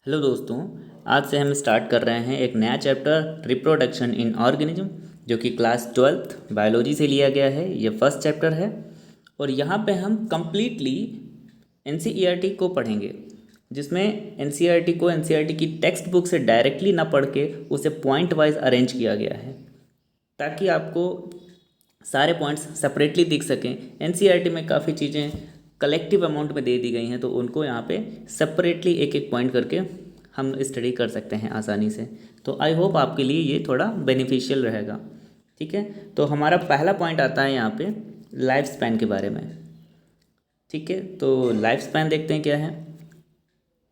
Hello दोस्तों। आज से हम स्टार्ट कर रहे हैं एक नया चैप्टर रिप्रोडक्शन इन ऑर्गेनिज्म, जो कि क्लास 12th बायोलॉजी से लिया गया है। ये फर्स्ट चैप्टर है और यहाँ पे हम कंप्लीटली एनसीईआरटी को पढ़ेंगे, जिसमें एनसीईआरटी को एनसीईआरटी की टेक्स्ट बुक से डायरेक्टली ना पढ़ के उसे पॉइंट वाइज अरेंज किया गया है, ताकि आपको सारे पॉइंट्स सेपरेटली दिख सकें। एनसीईआरटी में काफ़ी चीज़ें कलेक्टिव अमाउंट में दे दी गई हैं, तो उनको यहाँ पे सेपरेटली एक एक पॉइंट करके हम स्टडी कर सकते हैं आसानी से। तो आई होप आपके लिए ये थोड़ा बेनिफिशियल रहेगा। ठीक है, तो हमारा पहला पॉइंट आता है यहाँ पे लाइफ स्पैन के बारे में। ठीक है, तो लाइफ स्पैन देखते हैं क्या है।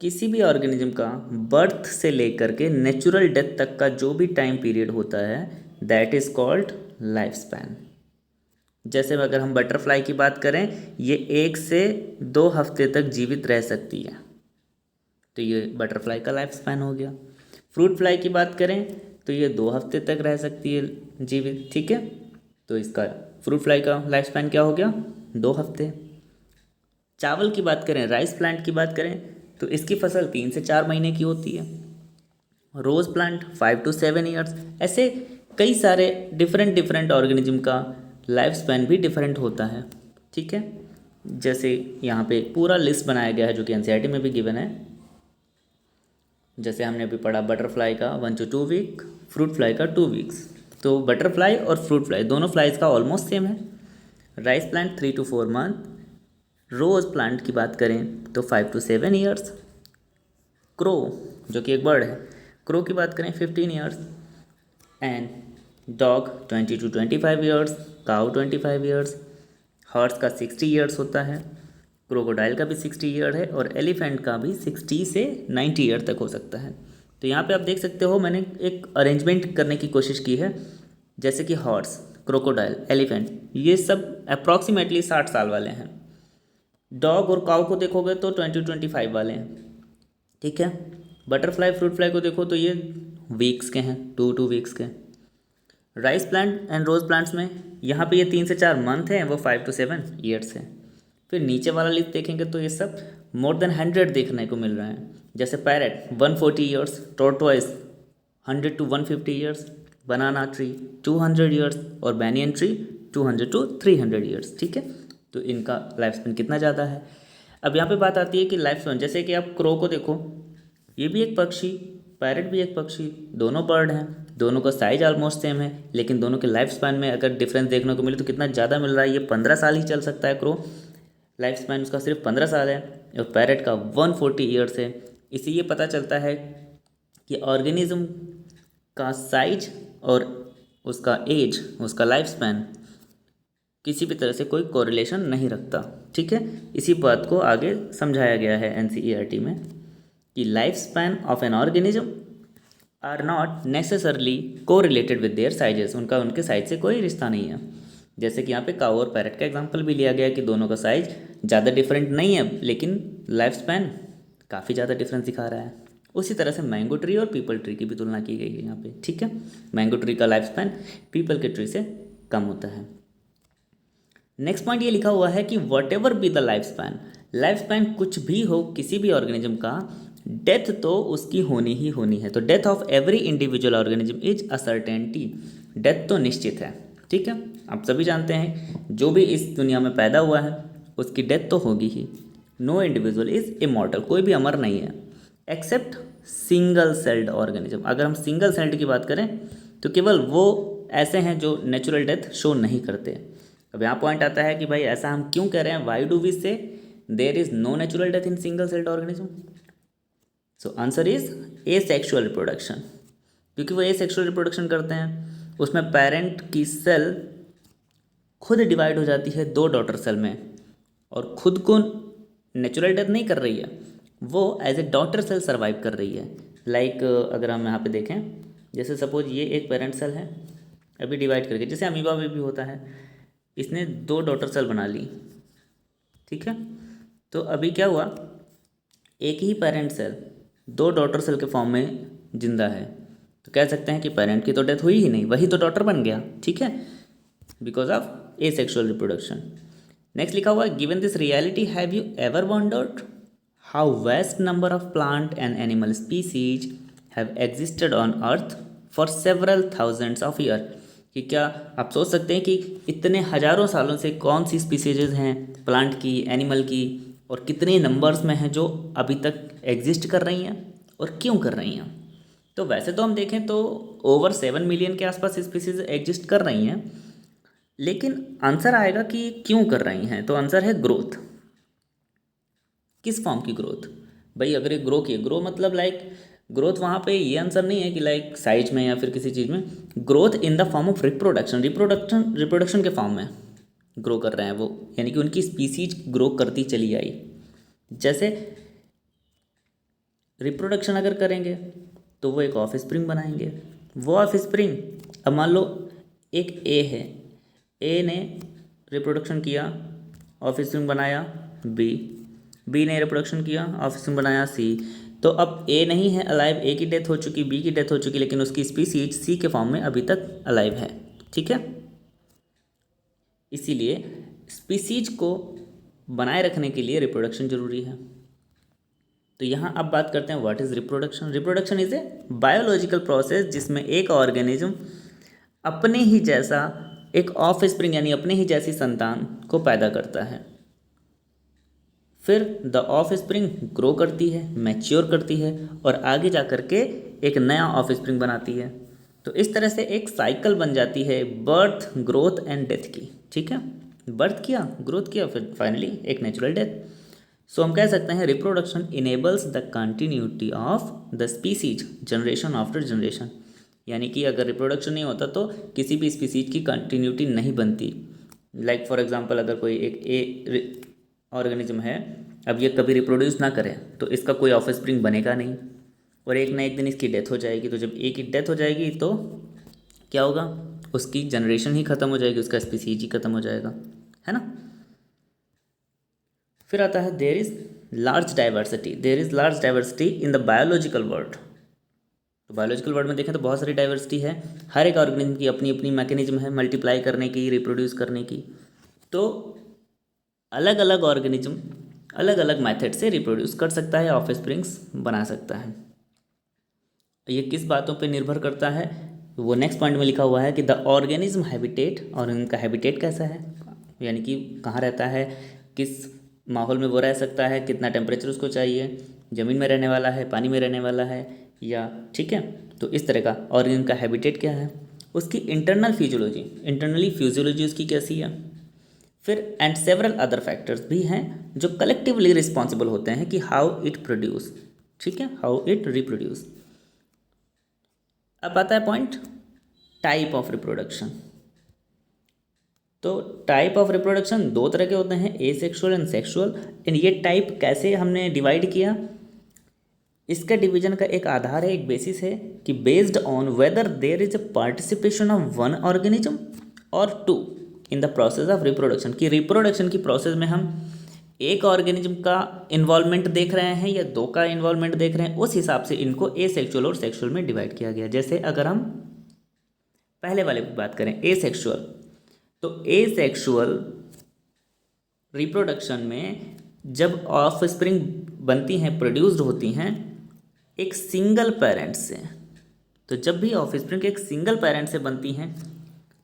किसी भी ऑर्गेनिज्म का बर्थ से लेकर के नेचुरल डेथ तक का जो भी टाइम पीरियड होता है, that is called life span. जैसे अगर हम बटरफ्लाई की बात करें, ये 1 से 2 हफ्ते तक जीवित रह सकती है, तो ये बटरफ्लाई का लाइफ स्पैन हो गया। फ्रूट फ्लाई की बात करें तो ये 2 हफ्ते तक रह सकती है जीवित। ठीक है, तो इसका फ्रूट फ्लाई का लाइफ स्पैन क्या हो गया, 2 हफ्ते। चावल की बात करें, राइस प्लांट की बात करें, तो इसकी फसल 3 से 4 महीने की होती है। Rose plant 5 to 7 years. ऐसे कई सारे डिफरेंट डिफरेंट ऑर्गेनिज्म का लाइफ स्पैन भी डिफरेंट होता है। ठीक है, जैसे यहाँ पे पूरा लिस्ट बनाया गया है जो कि एनसीईआरटी में भी गिवन है। जैसे हमने अभी पढ़ा बटरफ्लाई का 1 to 2 वीक, फ्रूट फ्लाई का 2 वीक्स। तो बटरफ्लाई और फ्रूट फ्लाई दोनों फ्लाइज का ऑलमोस्ट सेम है। Rice plant 3 to 4 month. Rose plant की बात करें तो 5 to 7 ईयर्स। क्रो जो कि एक बर्ड है, क्रो की बात करें 15 years. And dog 20 to 25 years, cow 25 years. Horse का 60 ईयर्स होता है, क्रोकोडाइल का भी 60 ईयर है, और एलिफेंट का भी 60 से 90 ईयर तक हो सकता है। तो यहाँ पे आप देख सकते हो, मैंने एक अरेंजमेंट करने की कोशिश की है। जैसे कि हॉर्स, क्रोकोडाइल, एलिफेंट, ये सब अप्रॉक्सीमेटली 60 साल वाले हैं। डॉग और काऊ को देखोगे तो 20 to 25 वाले हैं। ठीक है, बटरफ्लाई फ्रूट फ्लाई को देखो तो ये वीक्स के हैं, 2 वीक्स के। Rice plant and rose plants में यहाँ पे ये 3 से 4 मंथ है, वो 5 to 7 ईयर्स है। फिर नीचे वाला लिस्ट देखेंगे तो ये सब मोर देन 100 देखने को मिल रहा है। जैसे parrot 140 years, tortoise 100 to 150 years, banana tree 200 years, और बैनियन ट्री 200 to 300 ईयर्स। ठीक है, तो इनका लाइफ स्पेन कितना ज़्यादा है। अब यहाँ पे बात आती है कि लाइफ स्पेन, जैसे कि आप क्रो को देखो, ये भी एक पक्षी, पैरेट भी एक पक्षी, दोनों बर्ड हैं, दोनों का साइज ऑलमोस्ट सेम है, लेकिन दोनों के लाइफ स्पैन में अगर डिफरेंस देखने को मिले तो कितना ज़्यादा मिल रहा है। ये 15 साल ही चल सकता है क्रो, लाइफ स्पैन उसका सिर्फ 15 साल है, और पैरेट का 140 ईयर्स है। इसी ये पता चलता है कि ऑर्गेनिज्म का साइज और उसका एज, उसका लाइफ स्पैन किसी भी तरह से कोई कोरिलेशन नहीं रखता। ठीक है, इसी बात को आगे समझाया गया है एनसीईआरटी में कि life span of an organism are not necessarily correlated with their sizes. उनका उनके साइज से कोई रिश्ता नहीं है। जैसे कि यहाँ पे काऊ और पैरेट का एग्जांपल भी लिया गया कि दोनों का साइज ज़्यादा डिफरेंट नहीं है, लेकिन लाइफ स्पैन काफ़ी ज़्यादा डिफरेंस दिखा रहा है। उसी तरह से मैंगो ट्री और पीपल ट्री की भी तुलना की गई है यहाँ पे। ठीक है, मैंगो ट्री का लाइफ स्पैन पीपल के ट्री से कम होता है। नेक्स्ट पॉइंट ये लिखा हुआ है कि what ever be the life span कुछ भी हो किसी भी ऑर्गेनिज्म का, डेथ तो उसकी होनी ही होनी है। तो death of every individual organism is a certainty. Death तो निश्चित है। ठीक है, आप सभी जानते हैं जो भी इस दुनिया में पैदा हुआ है उसकी डेथ तो होगी ही। नो इंडिविजुअल इज इमॉर्टल, कोई भी अमर नहीं है, एक्सेप्ट सिंगल सेल्ड ऑर्गेनिज्म। अगर हम सिंगल सेल्ड की बात करें तो केवल वो ऐसे हैं जो नेचुरल डेथ शो नहीं करते। अब यहाँ पॉइंट आता है कि भाई ऐसा हम क्यों कह रहे हैं, why do we say there is no natural death in single celled organism. So answer is asexual reproduction, क्योंकि वो एसेक्सुअल रिप्रोडक्शन करते हैं। उसमें पेरेंट की सेल खुद डिवाइड हो जाती है 2 डॉटर सेल में, और खुद को नेचुरल डेथ नहीं कर रही है, वो as a daughter cell survive कर रही है। लाइक अगर हम यहाँ पे देखें, जैसे सपोज ये एक पेरेंट सेल है, अभी डिवाइड करके, जैसे अमीबा में भी होता है, इसने 2 डॉटर सेल बना ली। ठीक है, तो अभी क्या हुआ, एक ही पेरेंट सेल 2 डॉटर सेल के फॉर्म में जिंदा है, तो कह सकते हैं कि पेरेंट की तो डेथ हुई ही नहीं, वही तो डॉटर बन गया। ठीक है, because of asexual reproduction. Next लिखा हुआ है, given this reality have you ever wondered how vast number of plant and animal species have existed on earth for several thousands of year, कि क्या आप सोच सकते हैं कि इतने हजारों सालों से कौन सी स्पीसीजेज हैं प्लांट की, एनिमल की, और कितने नंबर्स में हैं जो अभी तक एग्जिस्ट कर रही हैं और क्यों कर रही हैं। तो वैसे तो हम देखें तो ओवर 7 मिलियन के आसपास स्पीसीज एग्जिस्ट कर रही हैं, लेकिन आंसर आएगा कि क्यों कर रही हैं, तो आंसर है ग्रोथ। किस फॉर्म की ग्रोथ? भाई अगर ये ग्रो मतलब लाइक ग्रोथ वहाँ पे ये आंसर नहीं है कि लाइक साइज में या फिर किसी चीज़ में, growth in the form of reproduction के फॉर्म में ग्रो कर रहे हैं वो, यानी कि उनकी स्पीसीज ग्रो करती चली आई। जैसे रिप्रोडक्शन अगर करेंगे तो वो एक ऑफ स्प्रिंग बनाएंगे। वो ऑफ स्प्रिंग, अब मान लो एक ए है, ए ने रिप्रोडक्शन किया, ऑफ स्प्रिंग बनाया बी ने रिप्रोडक्शन किया, ऑफ स्प्रिंग बनाया सी। तो अब ए नहीं है अलाइव, ए की डेथ हो चुकी, बी की डेथ हो चुकी, लेकिन उसकी स्पीसीज सी के फॉर्म में अभी तक अलाइव है। ठीक है, इसीलिए स्पीसीज को बनाए रखने के लिए रिप्रोडक्शन जरूरी है। तो यहाँ अब बात करते हैं what is reproduction. Reproduction is a biological process जिसमें एक ऑर्गेनिज्म अपने ही जैसा एक ऑफ स्प्रिंग यानी अपने ही जैसी संतान को पैदा करता है। फिर द ऑफ स्प्रिंग ग्रो करती है, मैच्योर करती है और आगे जा कर के एक नया ऑफ स्प्रिंग बनाती है। तो इस तरह से एक साइकिल बन जाती है बर्थ, ग्रोथ एंड डेथ की। ठीक है, बर्थ किया, ग्रोथ किया, फिर फाइनली एक नेचुरल डेथ। सो हम कह सकते हैं reproduction enables the continuity of the species generation after generation, यानी कि अगर रिप्रोडक्शन नहीं होता तो किसी भी स्पीसीज की कंटिन्यूटी नहीं बनती। लाइक फॉर एग्जांपल अगर कोई एक ऑर्गेनिज्म है, अब ये कभी रिप्रोड्यूस ना करे तो इसका कोई ऑफ स्प्रिंग बनेगा नहीं, और एक ना एक दिन इसकी डेथ हो जाएगी। तो जब एक की डेथ हो जाएगी तो क्या होगा, उसकी जनरेशन ही खत्म हो जाएगी, उसका स्पीसीज ही खत्म हो जाएगा, है ना। फिर आता है there is large diversity in the biological world. तो बायोलॉजिकल वर्ल्ड में देखें तो बहुत सारी डाइवर्सिटी है, हर एक ऑर्गेनिज्म की अपनी अपनी मैकेनिज्म है मल्टीप्लाई करने की, रिप्रोड्यूस करने की। तो अलग अलग ऑर्गेनिज्म अलग अलग मेथड से रिप्रोड्यूस कर सकता है, ऑफ स्प्रिंग्स बना सकता है। ये किस बातों पे निर्भर करता है, वो नेक्स्ट पॉइंट में लिखा हुआ है कि द ऑर्गेनिज्म हैबिटेट, और उनका हैबिटेट कैसा है, यानी कि कहाँ रहता है, किस माहौल में वो रह सकता है, कितना टेम्परेचर उसको चाहिए, ज़मीन में रहने वाला है, पानी में रहने वाला है, या ठीक है। तो इस तरह का ऑर्गेनिज्म का हैबिटेट क्या है, उसकी इंटरनली फिजियोलॉजी उसकी कैसी है। फिर एंड सेवरल अदर फैक्टर्स भी हैं जो कलेक्टिवली रिस्पॉन्सिबल होते हैं कि हाउ इट प्रोड्यूस, ठीक है, हाउ इट रिप्रोड्यूस। अब आता है पॉइंट टाइप ऑफ रिप्रोडक्शन। तो टाइप ऑफ रिप्रोडक्शन दो तरह के होते हैं, एसेक्सुअल एंड सेक्सुअल। एंड ये टाइप कैसे हमने डिवाइड किया, इसका डिवीजन का एक आधार है, एक बेसिस है कि based on whether there is a participation of one organism और two in the process of reproduction, कि रिप्रोडक्शन की प्रोसेस में हम एक ऑर्गेनिज्म का इन्वॉल्वमेंट देख रहे हैं या दो का इन्वॉल्वमेंट देख रहे हैं, उस हिसाब से इनको एसेक्सुअल और सेक्सुअल में डिवाइड किया गया। जैसे अगर हम पहले वाले की बात करें एसेक्सुअल, तो एसेक्सुअल रिप्रोडक्शन में जब ऑफ स्प्रिंग बनती हैं, प्रोड्यूस्ड होती हैं एक सिंगल पेरेंट से, तो जब भी ऑफ स्प्रिंग एक सिंगल पेरेंट से बनती हैं,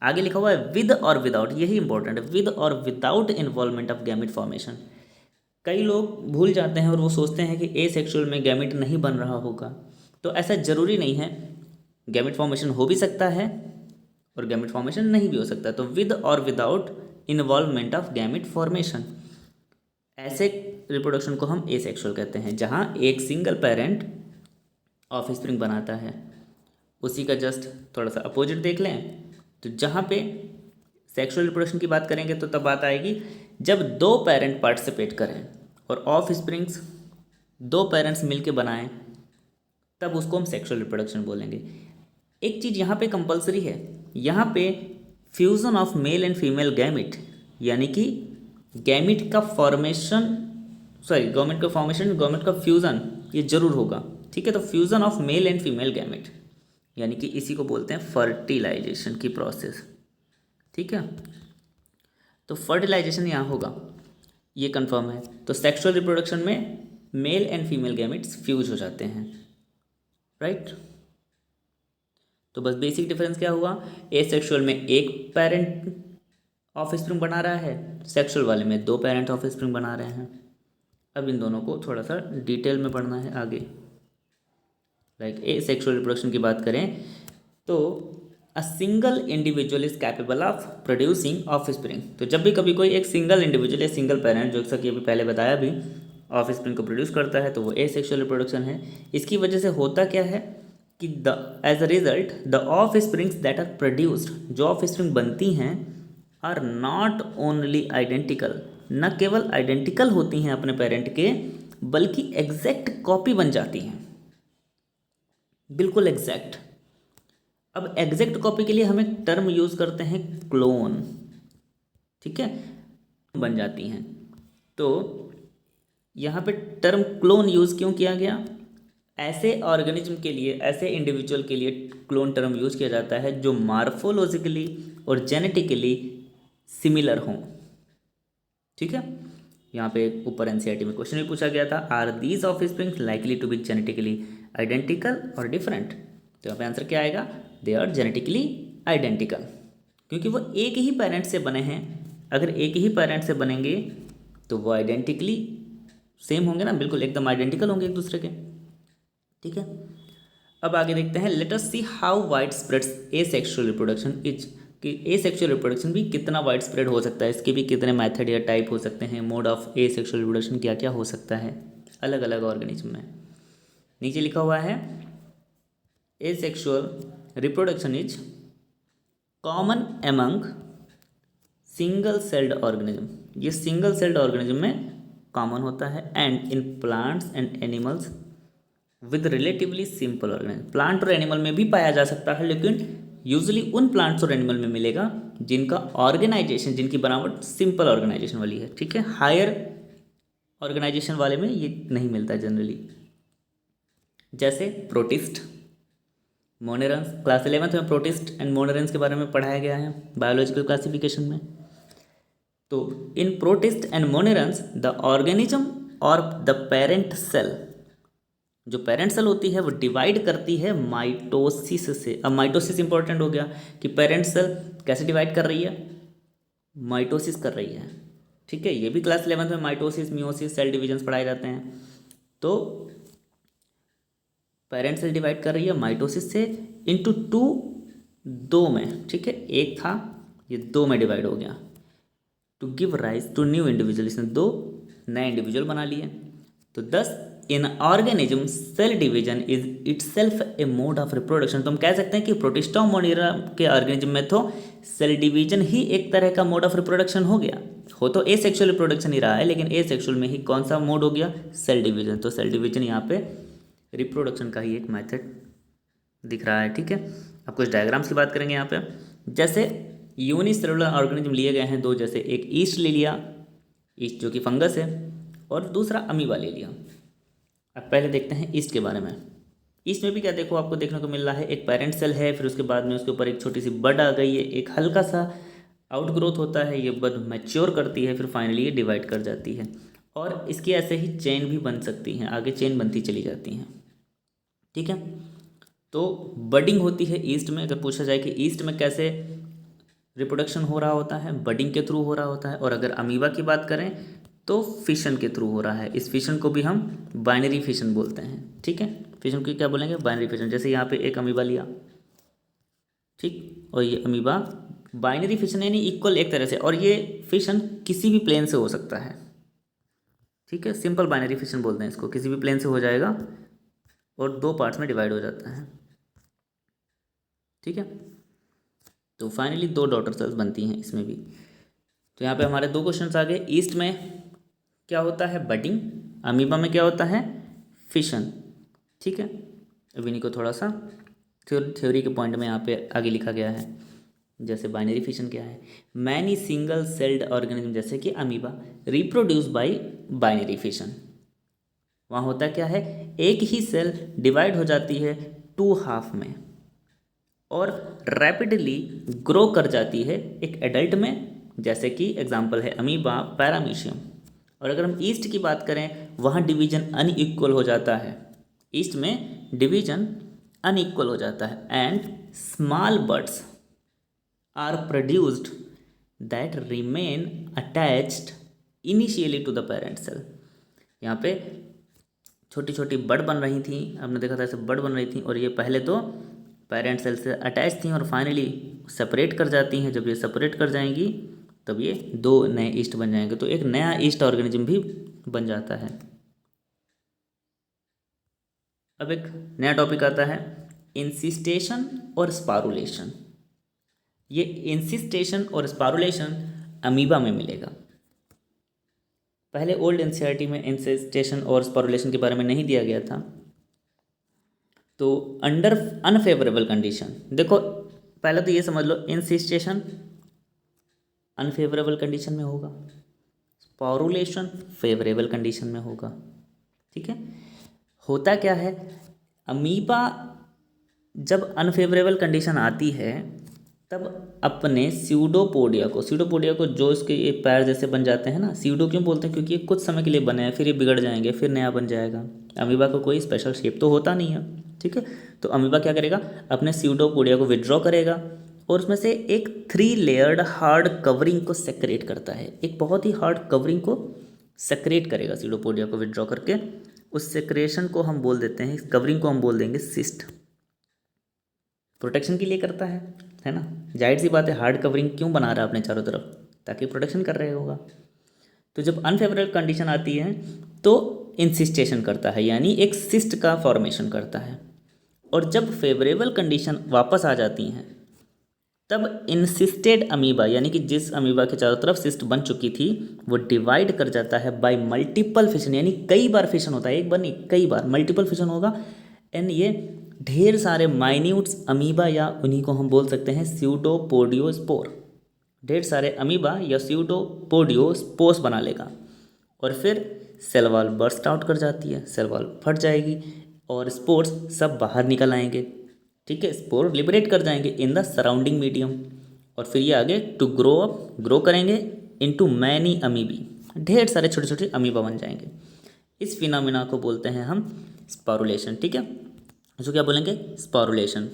आगे लिखा हुआ है विद और विदाउट, यही इंपॉर्टेंट है, विद और without involvement of gamete formation. कई लोग भूल जाते हैं और वो सोचते हैं कि एसेक्सुअल में गैमिट नहीं बन रहा होगा, तो ऐसा ज़रूरी नहीं है, गैमिट फॉर्मेशन हो भी सकता है और गैमिट फॉर्मेशन नहीं भी हो सकता। तो विद और without involvement of gamete formation, ऐसे रिप्रोडक्शन को हम एसेक्सुअल कहते हैं, जहाँ एक सिंगल पेरेंट ऑफ स्प्रिंग बनाता है। उसी का जस्ट थोड़ा सा अपोजिट देख लें, तो जहाँ पे सेक्सुअल रिप्रोडक्शन की बात करेंगे तो तब बात आएगी जब दो पेरेंट पार्टिसिपेट करें और ऑफ स्प्रिंग्स दो पेरेंट्स मिलके बनाएं, तब उसको हम सेक्सुअल रिप्रोडक्शन बोलेंगे। एक चीज़ यहाँ पे कंपलसरी है, यहाँ पे fusion of male and female gamete, यानी कि गैमिट का फॉर्मेशन गैमिट का फ्यूज़न ये जरूर होगा, ठीक है। तो fusion of male and female gamete, यानी कि इसी को बोलते हैं फर्टिलाइजेशन की प्रोसेस, ठीक है। तो फर्टिलाइजेशन यहाँ होगा, ये कंफर्म है। तो सेक्सुअल रिप्रोडक्शन में male and female gametes fuse हो जाते हैं, राइट। तो बस बेसिक डिफरेंस क्या हुआ, एसेक्सुअल में एक पेरेंट ऑफ स्प्रिंग बना रहा है, सेक्सुअल वाले में दो पेरेंट ऑफ स्प्रिंग बना रहे हैं। अब इन दोनों को थोड़ा सा डिटेल में पढ़ना है आगे। लाइक ए सेक्सुअल रिप्रोडक्शन की बात करें तो a single individual is capable of producing of spring. तो जब भी कभी कोई एक सिंगल इंडिविजुअल या सिंगल पेरेंट, जो कि अभी पहले बताया भी, ऑफ स्प्रिंग को प्रोड्यूस करता है, तो वो ए सेक्सुअल रिप्रोडक्शन है। इसकी वजह से होता क्या है कि as a result the offsprings that are produced, जो ऑफ स्प्रिंग बनती हैं, आर नॉट ओनली आइडेंटिकल, न केवल आइडेंटिकल होती हैं अपने पेरेंट के, बल्कि एग्जैक्ट कॉपी बन जाती हैं, बिल्कुल एग्जैक्ट। अब एग्जैक्ट कॉपी के लिए हम एक टर्म यूज करते हैं क्लोन, ठीक है, बन जाती हैं। तो यहाँ पे टर्म क्लोन यूज क्यों किया गया, ऐसे ऑर्गेनिज्म के लिए, ऐसे इंडिविजुअल के लिए क्लोन टर्म यूज किया जाता है जो मार्फोलॉजिकली और जेनेटिकली सिमिलर हों, ठीक है। यहाँ पे ऊपर एनसीईआरटी में क्वेश्चन भी पूछा गया था, are these offsprings likely to be genetically identical और डिफरेंट। तो यहाँ पे आंसर क्या आएगा, दे आर जेनेटिकली आइडेंटिकल, क्योंकि वो एक ही पेरेंट से बने हैं। अगर एक ही पेरेंट से बनेंगे तो वो आइडेंटिकली सेम होंगे ना, बिल्कुल एकदम आइडेंटिकल होंगे एक दूसरे के, ठीक है। अब आगे देखते हैं, let us see how wide spreads asexual reproduction is, कि एसेक्सुअल रिप्रोडक्शन भी कितना वाइड स्प्रेड हो सकता है, इसके भी कितने मेथड या टाइप हो सकते हैं, मोड ऑफ एसेक्सुअल रिप्रोडक्शन क्या क्या हो सकता है अलग अलग ऑर्गेनिज्म में। नीचे लिखा हुआ है, asexual reproduction is common among single celled organism, ये सिंगल सेल्ड ऑर्गेनिज्म में कॉमन होता है, and in plants and animals with relatively simple organism. Plant और एनिमल में भी पाया जा सकता है, लेकिन यूजुअली उन प्लांट्स और एनिमल में मिलेगा जिनका ऑर्गेनाइजेशन, जिनकी बनावट सिंपल ऑर्गेनाइजेशन वाली है, ठीक है। हायर ऑर्गेनाइजेशन वाले में ये नहीं मिलता जनरली, जैसे प्रोटिस्ट, मोनेरन्स। क्लास 11th में प्रोटिस्ट एंड मोनेरन्स के बारे में पढ़ाया गया है बायोलॉजिकल क्लासिफिकेशन में। तो in protist and monerans the organism और द पेरेंट सेल, जो पेरेंट सेल होती है वो डिवाइड करती है माइटोसिस से। अब माइटोसिस इंपॉर्टेंट हो गया कि पेरेंट सेल कैसे डिवाइड कर रही है, माइटोसिस कर रही है, ठीक है। ये भी क्लास 11th में माइटोसिस, मियोसिस, सेल डिविजन्स पढ़ाए जाते हैं। तो पेरेंट सेल डिवाइड कर रही है माइटोसिस से इनटू टू, दो में, ठीक है। एक था, ये दो में डिवाइड हो गया, to give rise to new individual, इसने दो नए इंडिविजुअल बना लिए। तो 10 in organism cell division is itself a mode of reproduction. तो हम कह सकते हैं कि प्रोटिस्टा मोनेरा के ऑर्गेनिज्म में तो सेल डिवीजन ही एक तरह का मोड ऑफ रिप्रोडक्शन हो गया, हो तो ए सेक्सुअल रिप्रोडक्शन ही रहा है, लेकिन ए सेक्सुअल में ही कौन सा मोड हो गया, सेल डिवीजन। तो सेल डिवीजन यहाँ पे रिप्रोडक्शन का ही एक मेथड दिख रहा है, ठीक है। अब कुछ डायग्राम्स की बात करेंगे यहाँ पे। जैसे यूनिसेलुलर ऑर्गेनिज्म लिए गए हैं दो, जैसे एक ईस्ट ले लिया, ईस्ट जो कि फंगस है, और दूसरा अमीबा ले लिया। अब पहले देखते हैं ईस्ट के बारे में। ईस्ट में भी क्या देखो आपको देखने को मिल रहा है, एक पेरेंट सेल है, फिर उसके बाद में उसके ऊपर एक छोटी सी बड आ गई है, एक हल्का सा आउटग्रोथ होता है, ये बड मैच्योर करती है, फिर फाइनली ये डिवाइड कर जाती है, और इसकी ऐसे ही चेन भी बन सकती हैं, आगे चेन बनती चली जाती हैं, ठीक है। तो बडिंग होती है ईस्ट में। अगर पूछा जाए कि ईस्ट में कैसे रिप्रोडक्शन हो रहा होता है, बडिंग के थ्रू हो रहा होता है। और अगर अमीबा की बात करें तो फिशन के थ्रू हो रहा है। इस फिशन को भी हम बाइनरी फिशन बोलते हैं, ठीक है। फिशन को क्या बोलेंगे, बाइनरी फिशन। जैसे यहाँ पे एक अमीबा लिया, ठीक, और ये अमीबा, बाइनरी फिशन यानी इक्वल एक तरह से, और ये फिशन किसी भी प्लेन से हो सकता है, ठीक है। सिंपल बाइनरी फिशन बोलते हैं इसको, किसी भी प्लेन से हो जाएगा और दो पार्ट्स में डिवाइड हो जाता है, ठीक है। तो फाइनली दो डॉटर सेल्स बनती हैं इसमें भी। तो यहाँ पे हमारे दो क्वेश्चंस आ गए। ईस्ट में क्या होता है, बडिंग, अमीबा में क्या होता है, फिशन, ठीक है। अब इन्हीं को थोड़ा सा थ्योरी के पॉइंट में यहाँ पे आगे लिखा गया है। जैसे बाइनरी फिशन क्या है, मैनी सिंगल सेल्ड ऑर्गेनिज्म जैसे कि amoeba reproduce by binary fission. वहाँ होता क्या है, एक ही सेल डिवाइड हो जाती है टू हाफ में और रैपिडली ग्रो कर जाती है एक एडल्ट में, जैसे कि एग्जांपल है अमीबा, पैरामीशियम। और अगर हम ईस्ट की बात करें वहाँ डिवीजन अनइक्वल हो जाता है, ईस्ट में डिवीजन अनइक्वल हो जाता है। And small buds are produced that remain attached initially to the parent cell. यहाँ पे छोटी छोटी बड बन रही थी, आपने देखा था ऐसे बड बन रही थी, और ये पहले तो पेरेंट सेल से अटैच थी और फाइनली सेपरेट कर जाती हैं। जब ये सेपरेट कर जाएंगी तब ये दो नए ईस्ट बन जाएंगे, तो एक नया ईस्ट ऑर्गेनिज्म भी बन जाता है। अब एक नया टॉपिक आता है इंसिस्टेशन और स्पारुलेशन। ये इंसिस्टेशन और स्पारुलेशन अमीबा में मिलेगा। पहले ओल्ड एनसीईआरटी में इंसिस्टेशन और स्पारुलेशन के बारे में नहीं दिया गया था। तो अंडर अनफेवरेबल कंडीशन, देखो पहले तो ये समझ लो इंसिस्टेशन अनफेवरेबल कंडीशन में होगा, स्पारुलेशन फेवरेबल कंडीशन में होगा। ठीक है, होता क्या है, अमीबा जब अनफेवरेबल कंडीशन आती है तब अपने स्यूडोपोडिया को जो इसके ये पैर जैसे बन जाते हैं ना, स्यूडो क्यों बोलते हैं, क्योंकि ये कुछ समय के लिए बने हैं, फिर ये बिगड़ जाएंगे, फिर नया बन जाएगा। अमीबा को कोई स्पेशल शेप तो होता नहीं है। ठीक है, तो अमीबा क्या करेगा, अपने स्यूडोपोडिया को विड्रॉ करेगा और उसमें से एक 3 लेयर्ड हार्ड कवरिंग को सेक्रेट करता है। एक बहुत ही हार्ड कवरिंग को सेक्रेट करेगा स्यूडोपोडिया को विड्रॉ करके। उस सेक्रेशन को हम बोल देते हैं, कवरिंग को हम बोल देंगे सिस्ट। प्रोटेक्शन के लिए करता है ना, जाहिर सी बात है, हार्ड कवरिंग क्यों बना रहा है अपने चारों तरफ, ताकि प्रोटेक्शन कर रहे होगा। तो जब अनफेवरेबल कंडीशन आती है तो इंसिस्टेशन करता है, यानी एक सिस्ट का फॉर्मेशन करता है। और जब फेवरेबल कंडीशन वापस आ जाती हैं तब इंसिस्टेड अमीबा, यानी कि जिस अमीबा के चारों तरफ सिस्ट बन चुकी थी, वो डिवाइड कर जाता है बाय मल्टीपल फिशन, यानी कई बार फिशन होता है, एक बार नहीं कई बार मल्टीपल फिशन होगा। एंड ये ढेर सारे माइन्यूट्स अमीबा, या उन्हीं को हम बोल सकते हैं स्यूडोपोडियोस्पोर, ढेर सारे अमीबा या स्यूडोपोडियोस्पोर्स बना लेगा। और फिर सेल वॉल बर्स्ट आउट कर जाती है, सेल वॉल फट जाएगी और स्पोर्स सब बाहर निकल आएंगे। ठीक है, स्पोर लिबरेट कर जाएंगे इन द सराउंडिंग मीडियम, और फिर ये आगे टू ग्रो करेंगे इनटू मैनी अमीबी, ढेर सारे छोटे छोटे अमीबा बन जाएंगे। इस फिनोमिना को बोलते हैं हम स्पारुलेशन। ठीक है, इसको क्या बोलेंगे, स्पारुलेशन।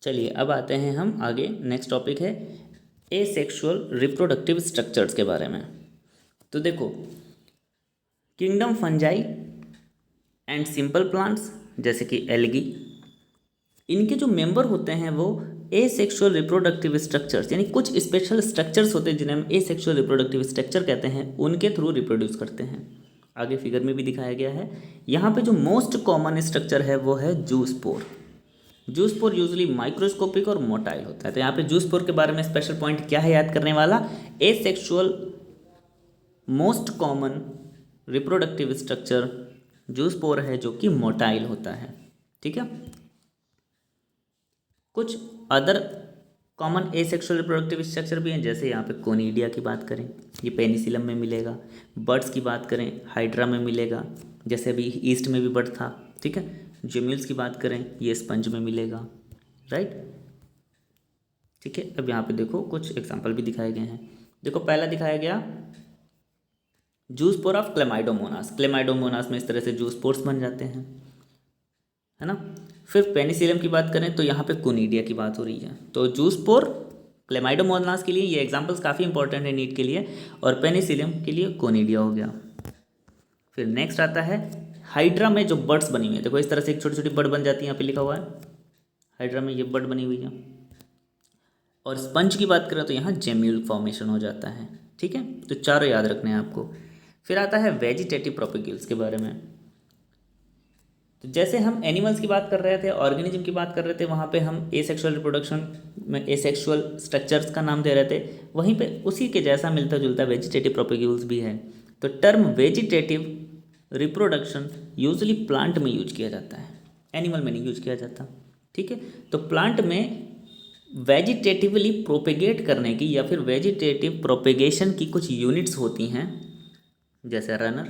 चलिए अब आते हैं हम आगे, नेक्स्ट टॉपिक है एसेक्सुअल रिप्रोडक्टिव स्ट्रक्चर्स के बारे में। तो देखो, kingdom fungi and simple plants जैसे कि एल्गी, इनके जो मेंबर होते हैं वो एसेक्सुअल रिप्रोडक्टिव स्ट्रक्चर्स, यानी कुछ स्पेशल स्ट्रक्चर्स होते हैं जिन्हें हम एसेक्सुअल रिप्रोडक्टिव स्ट्रक्चर कहते हैं, उनके थ्रू रिप्रोड्यूस करते हैं। आगे फिगर में भी दिखाया गया है। यहाँ पे जो मोस्ट कॉमन स्ट्रक्चर है वो है जूस्पोर। जूस्पोर यूजुअली माइक्रोस्कोपिक और मोटाइल होता है। तो यहाँ पे जूस्पोर के बारे में स्पेशल पॉइंट क्या है याद करने वाला, asexual most common reproductive structure zoospore है जो कि मोटाइल होता है। ठीक है, कुछ other common asexual reproductive structure भी हैं, जैसे यहाँ पे कोनिडिया की बात करें, ये पेनिसिलम में मिलेगा। बर्ड्स की बात करें, हाइड्रा में मिलेगा, जैसे अभी ईस्ट में भी बर्ड था। ठीक है, जेम्यूल्स की बात करें, ये स्पंज में मिलेगा, राइट। ठीक है, अब यहाँ पे देखो कुछ एग्जांपल भी दिखाए गए हैं। देखो पहला दिखाया गया जूस्पोर ऑफ क्लेमाइडोमोनास, क्लेमाइडोमोनास में इस तरह से जूस्पोर्स बन जाते हैं, है ना। फिर पेनिसिलियम की बात करें तो यहाँ पे कोनिडिया की बात हो रही है। तो जूस्पोर क्लेमाइडोमोनास के लिए ये एग्जांपल्स काफ़ी इंपॉर्टेंट है नीट के लिए, और पेनिसिलियम के लिए कोनिडिया हो गया। फिर नेक्स्ट आता है हाइड्रा में जो बर्ड्स बनी हुई है। देखो इस तरह से एक छोटी छोटी बर्ड बन जाती है, यहाँ पे लिखा हुआ है हाइड्रा में ये बर्ड बनी हुई है। और स्पंज की बात करें तो यहाँ जेम्यूल फॉर्मेशन हो जाता है। ठीक है, तो चारों याद रखने हैं आपको। फिर आता है वेजिटेटिव प्रोपेग्यूल्स के बारे में। तो जैसे हम एनिमल्स की बात कर रहे थे, ऑर्गेनिज्म की बात कर रहे थे, वहाँ पे हम एसेक्सुअल रिप्रोडक्शन में एसेक्सुअल स्ट्रक्चर्स का नाम दे रहे थे, वहीं पे उसी के जैसा मिलता जुलता वेजिटेटिव प्रोपेग्यूल्स भी है। तो term vegetative reproduction usually plant में यूज किया जाता है, एनिमल में नहीं यूज किया जाता। ठीक है, तो प्लांट में वेजिटेटिवली प्रोपेगेट करने की या फिर वेजिटेटिव प्रोपेगेशन की कुछ यूनिट्स होती हैं, जैसे runner,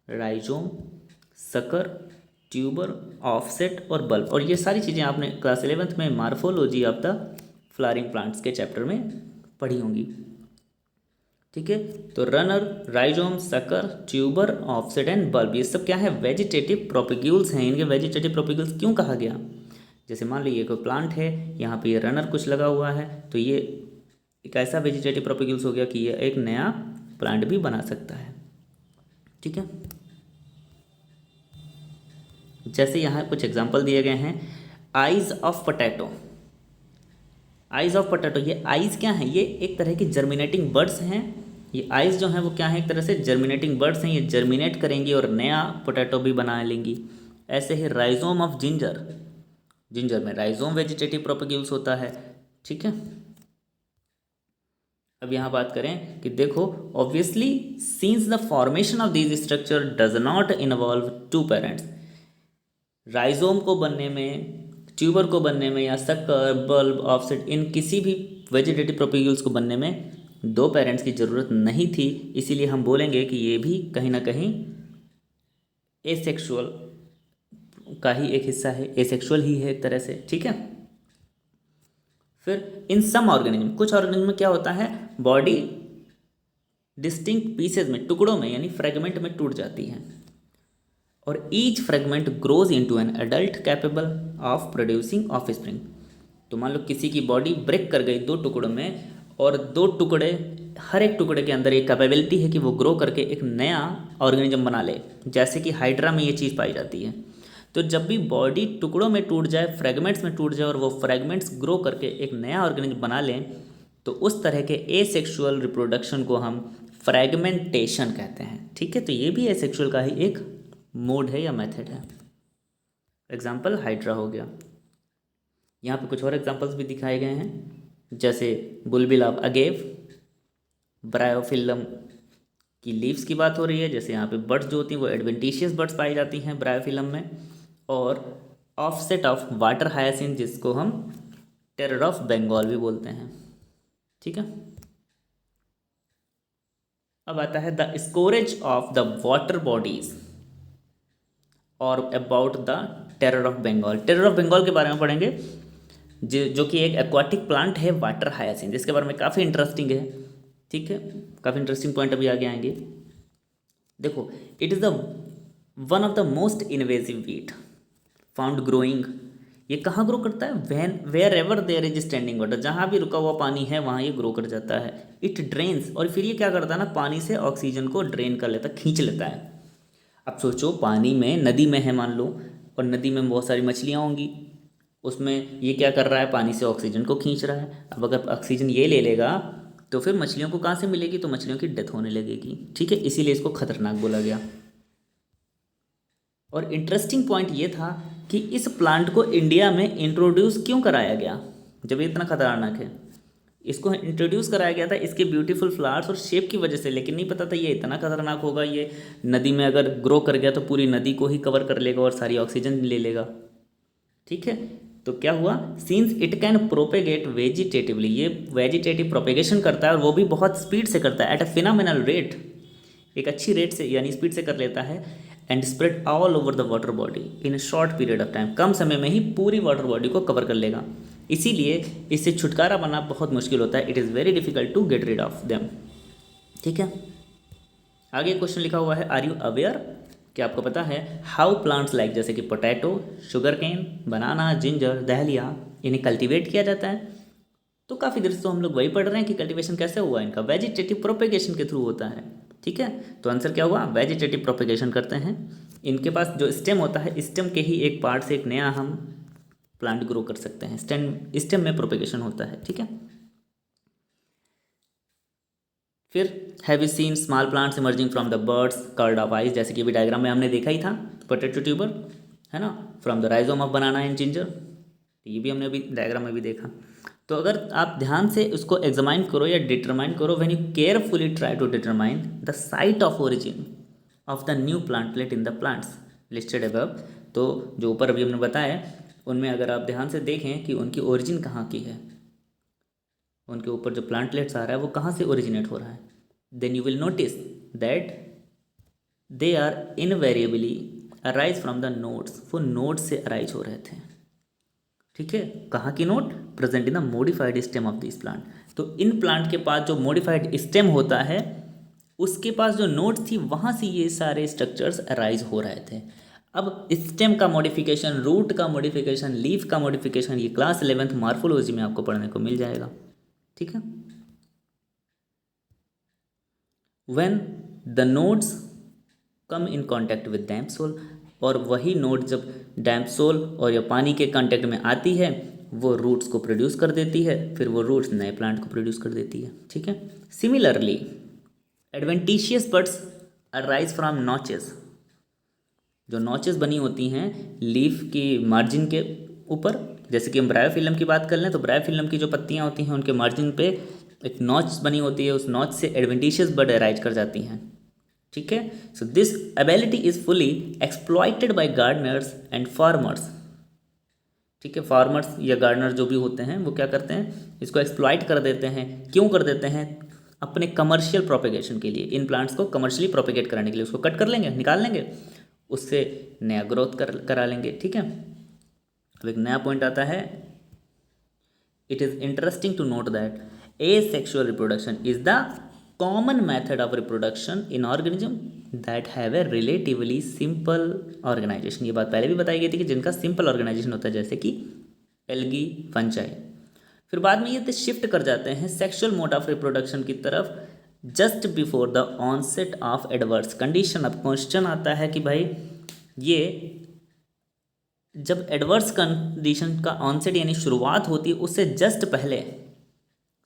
rhizome, sucker, tuber, offset और बल्ब। और ये सारी चीज़ें आपने क्लास 11th में morphology of the flowering plants के चैप्टर में पढ़ी होंगी। ठीक है। तो runner, rhizome, sucker, tuber, offset and bulb, ये सब क्या है, वेजिटेटिव प्रोपिग्यूल्स हैं। इनके वेजिटेटिव प्रोपिग्यूल्स क्यों कहा गया, जैसे मान लीजिए कोई प्लांट है, यहाँ पे ये रनर कुछ लगा हुआ है, तो ये एक ऐसा वेजिटेटिव प्रोपिग्यूल्स हो गया कि ये एक नया प्लांट भी बना सकता है। ठीक है, जैसे यहाँ कुछ एग्जांपल दिए गए हैं, eyes of potato. Eyes of potato, ये आइज क्या है, ये एक तरह की जर्मिनेटिंग बर्ड्स हैं। ये आइज जो है वो क्या है, एक तरह से जर्मिनेटिंग बर्ड्स हैं, ये जर्मिनेट करेंगी और नया पोटैटो भी बना लेंगी। ऐसे ही राइजोम ऑफ जिंजर, जिंजर में राइजोम वेजिटेटिव प्रोपिग्यूल्स होता है। ठीक है, अब यहाँ बात करें कि देखो, obviously since the formation of this structure does not involve two parents, rhizome को बनने में, ट्यूबर को बनने में, या शक्कर, बल्ब, ऑफसेट, इन किसी भी वेजिटेटिव प्रोपिग्यूल्स को बनने में दो पेरेंट्स की ज़रूरत नहीं थी। इसीलिए हम बोलेंगे कि ये भी कहीं ना कहीं एसेक्सुअल का ही एक हिस्सा है, एसेक्सुअल ही है एक तरह से। ठीक है, फिर इन सम ऑर्गेनिज्म, कुछ ऑर्गेनिज्म में क्या होता है, बॉडी डिस्टिंक्ट पीसेज में, टुकड़ों में यानी फ्रेगमेंट में टूट जाती है, और each fragment grows into an adult capable of producing offspring. तो मान लो किसी की बॉडी ब्रेक कर गई दो टुकड़ों में, और दो टुकड़े, हर एक टुकड़े के अंदर एक कैपेबिलिटी है कि वो ग्रो करके एक नया ऑर्गेनिज्म बना ले, जैसे कि हाइड्रा में ये चीज़ पाई जाती है। तो जब भी बॉडी टुकड़ों में टूट जाए, फ्रेगमेंट्स में टूट जाए, और वो फ्रेगमेंट्स ग्रो करके एक नया ऑर्गेनिज्म बना लें, तो उस तरह के एसेक्सुअल रिप्रोडक्शन को हम फ्रेगमेंटेशन कहते हैं। ठीक है, तो ये भी एसेक्सुअल का ही एक मोड है या मेथड है। एग्जाम्पल हाइड्रा हो गया। यहाँ पे कुछ और एग्जाम्पल्स भी दिखाए गए हैं, जैसे बुलबिल ऑफ अगेव, ब्रायोफिल्म की लीव्स की बात हो रही है, जैसे यहाँ पे बर्ड्स जो होती हैं वो एडवेंटिशियस बर्ड्स पाई जाती हैं ब्रायोफिल्म में, और ऑफसेट ऑफ वाटर हायासिन, जिसको हम टेरर ऑफ बंगाल भी बोलते हैं। ठीक है, अब आता है the scourge of the water bodies और about the terror of Bengal. Terror of Bengal के बारे में पढ़ेंगे, जो कि एक एक्वाटिक प्लांट है, वाटर हायासिन, जिसके बारे में काफ़ी इंटरेस्टिंग है। ठीक है, काफ़ी इंटरेस्टिंग पॉइंट अभी आगे आएंगे। देखो, it is the one of the most invasive weed found growing. ये कहाँ ग्रो करता है, when wherever there is standing water, जहाँ भी रुका हुआ पानी है वहाँ ये ग्रो कर जाता है। इट ड्रेन्स, और फिर ये क्या करता है ना, पानी से ऑक्सीजन को ड्रेन कर लेता है, खींच लेता है। अब सोचो, पानी में, नदी में है मान लो, और नदी में बहुत सारी मछलियाँ होंगी, उसमें ये क्या कर रहा है, पानी से ऑक्सीजन को खींच रहा है। अब अगर ऑक्सीजन ये ले लेगा तो फिर मछलियों को कहाँ से मिलेगी, तो मछलियों की डेथ होने लगेगी। ठीक है, इसीलिए इसको खतरनाक बोला गया। और इंटरेस्टिंग पॉइंट ये था कि इस प्लांट को इंडिया में इंट्रोड्यूस क्यों कराया गया, जब ये इतना खतरनाक है। इसको इंट्रोड्यूस कराया गया था इसके ब्यूटीफुल फ्लावर्स और शेप की वजह से, लेकिन नहीं पता था ये इतना खतरनाक होगा। ये नदी में अगर ग्रो कर गया तो पूरी नदी को ही कवर कर लेगा और सारी ऑक्सीजन ले लेगा। ठीक है, तो क्या हुआ, since it can propagate vegetatively, ये वेजिटेटिव प्रोपेगेशन करता है, और वो भी बहुत स्पीड से करता है, एट अ फिनोमिनल रेट, एक अच्छी रेट से यानी स्पीड से कर लेता है, and spread all over the water body in a short period of time, कम समय में ही पूरी वाटर बॉडी को कवर कर लेगा। इसीलिए इससे छुटकारा पाना बहुत मुश्किल होता है, it is very difficult to get rid of them. ठीक है, आगे क्वेश्चन लिखा हुआ है, आर यू अवेयर, क्या आपको पता है, हाउ प्लांट्स लाइक, जैसे कि पोटैटो, शुगर केन, बनाना, जिंजर, दहलिया, इन्हें कल्टीवेट किया जाता है। तो काफ़ी देर से तो हम लोग वही पढ़ रहे हैं कि कल्टीवेशन कैसे हुआ इनका, वेजिटेटिव प्रोपेगेशन के थ्रू होता है। ठीक है, तो आंसर क्या हुआ, वेजिटेटिव प्रोपेगेशन करते हैं। इनके पास जो स्टेम होता है, स्टेम के ही एक पार्ट से एक नया हम प्लांट ग्रो कर सकते हैं, स्टेम में प्रोपेगेशन होता है। ठीक है, फिर have you seen small plants emerging from the buds called of eyes, जैसे कि अभी डायग्राम में हमने देखा ही था, पोटैटो ट्यूबर है ना, from the rhizome of banana and ginger, ये भी हमने अभी डायग्राम में भी देखा। तो अगर आप ध्यान से उसको एग्जामाइन करो या डिटरमाइन करो, when you carefully try to determine the site of origin of the new plantlet in the plants listed above, तो जो ऊपर अभी हमने बताया उनमें अगर आप ध्यान से देखें कि उनकी ओरिजिन कहाँ की है, उनके ऊपर जो प्लांटलेट्स आ रहा है वो कहाँ से ओरिजिनेट हो रहा है, then you will notice that they are invariably arise from the nodes, वो नोड्स से अराइज हो रहे थे। ठीक है, कहाँ की note? Present in the modified stem of this plant. तो इन प्लांट के पास जो मॉडिफाइड स्टेम होता है उसके पास जो नोट थी वहाँ से ये सारे स्ट्रक्चर्स अराइज हो रहे थे। अब स्टेम का मॉडिफिकेशन, रूट का मॉडिफिकेशन, लीफ का मॉडिफिकेशन, ये क्लास 11th मार्फोलॉजी में आपको पढ़ने को मिल जाएगा। ठीक है, when the nodes come in contact with damp soil, और वही नोड जब डैम्प सोल और या पानी के कांटेक्ट में आती है वो रूट्स को प्रोड्यूस कर देती है, फिर वो रूट्स नए प्लांट को प्रोड्यूस कर देती है। ठीक है, similarly adventitious buds arise from notches. जो नॉचेस बनी होती हैं लीफ की मार्जिन के ऊपर, जैसे कि हम ब्रायोफिल्म की बात कर लें तो ब्रायोफिल्म की जो पत्तियां होती हैं उनके मार्जिन पे एक नॉच बनी होती है, उस नॉच से एडवेंटिशियस बड अराइज कर जाती हैं। ठीक है, so this ability is fully exploited bye Gardner's and farmers. ठीक है, फार्मर्स या गार्डनर जो भी होते हैं वो क्या करते हैं, इसको एक्सप्लॉइट कर देते हैं। क्यों कर देते हैं? अपने कमर्शियल प्रोपेगेशन के लिए, इन प्लांट्स को कमर्शियली प्रोपेगेट कराने के लिए उसको कट कर लेंगे, निकाल लेंगे, उससे नया ग्रोथ करा लेंगे। ठीक है, अब एक नया पॉइंट आता है, it is interesting to note that asexual reproduction is the common method of reproduction in organism that have a relatively simple organization। ये बात पहले भी बताई गई थी कि जिनका सिंपल ऑर्गेनाइजेशन होता है, जैसे कि एल्गी, फंजाई। फिर बाद में ये शिफ्ट कर जाते हैं सेक्सुअल मोड ऑफ रिप्रोडक्शन की तरफ just before the onset of adverse condition. अब क्वेश्चन आता है कि भाई ये जब एडवर्स कंडीशन का ऑनसेट यानी शुरुआत होती है उससे जस्ट पहले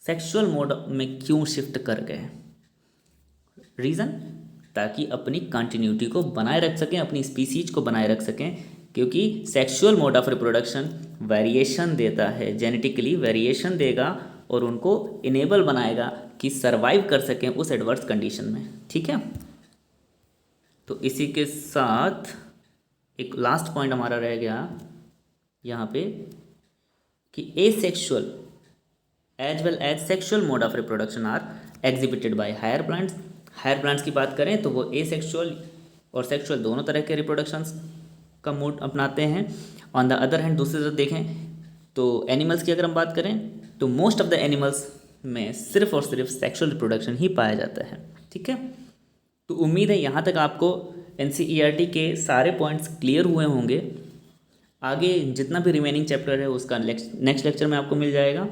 सेक्सुअल मोड में क्यों शिफ्ट कर गए? रीज़न, ताकि अपनी कंटिन्यूटी को बनाए रख सकें, अपनी स्पीसीज को बनाए रख सकें, क्योंकि sexual mode of reproduction variation देता है, जेनेटिकली वेरिएशन देगा और उनको इनेबल बनाएगा कि सरवाइव कर सकें उस एडवर्स कंडीशन में। ठीक है, तो इसी के साथ एक लास्ट पॉइंट हमारा रह गया यहाँ पे कि asexual as well as sexual mode of reproduction are exhibited by higher plants. Higher plants की बात करें तो वो एसेक्सुअल और सेक्सुअल दोनों तरह के रिप्रोडक्शंस का मोड अपनाते हैं। ऑन द अदर हैंड दूसरी तरफ देखें तो एनिमल्स की अगर हम बात करें तो मोस्ट ऑफ द एनिमल्स में सिर्फ और सिर्फ सेक्सुअल रिप्रोडक्शन ही पाया जाता है। ठीक है, तो उम्मीद है यहाँ तक आपको NCERT के सारे पॉइंट्स क्लियर हुए होंगे। आगे जितना भी रिमेनिंग चैप्टर है उसका नेक्स्ट लेक्चर में आपको मिल जाएगा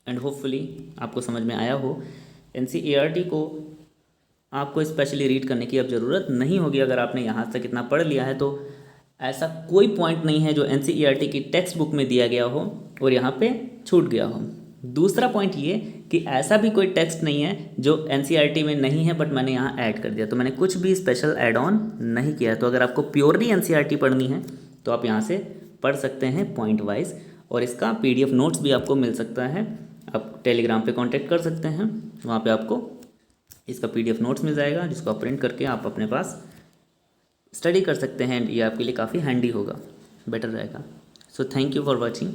एंड होपफुली आपको समझ में आया हो। NCERT को आपको स्पेशली रीड करने की अब ज़रूरत नहीं होगी। अगर आपने यहाँ तक इतना पढ़ लिया है तो ऐसा कोई पॉइंट नहीं है जो NCERT की टेक्स्ट बुक में दिया गया हो और यहाँ पे छूट गया हो। दूसरा पॉइंट ये कि ऐसा भी कोई टेक्स्ट नहीं है जो NCERT में नहीं है बट मैंने यहाँ ऐड कर दिया, तो मैंने कुछ भी स्पेशल ऐड ऑन नहीं किया। तो अगर आपको प्योरली NCERT पढ़नी है तो आप यहाँ से पढ़ सकते हैं पॉइंट वाइज, और इसका PDF नोट्स भी आपको मिल सकता है। आप टेलीग्राम पे कांटेक्ट कर सकते हैं, वहाँ पे आपको इसका PDF नोट्स मिल जाएगा जिसको आप प्रिंट करके आप अपने पास स्टडी कर सकते हैं। ये आपके लिए काफ़ी हैंडी होगा, बेटर रहेगा। So thank you for watching.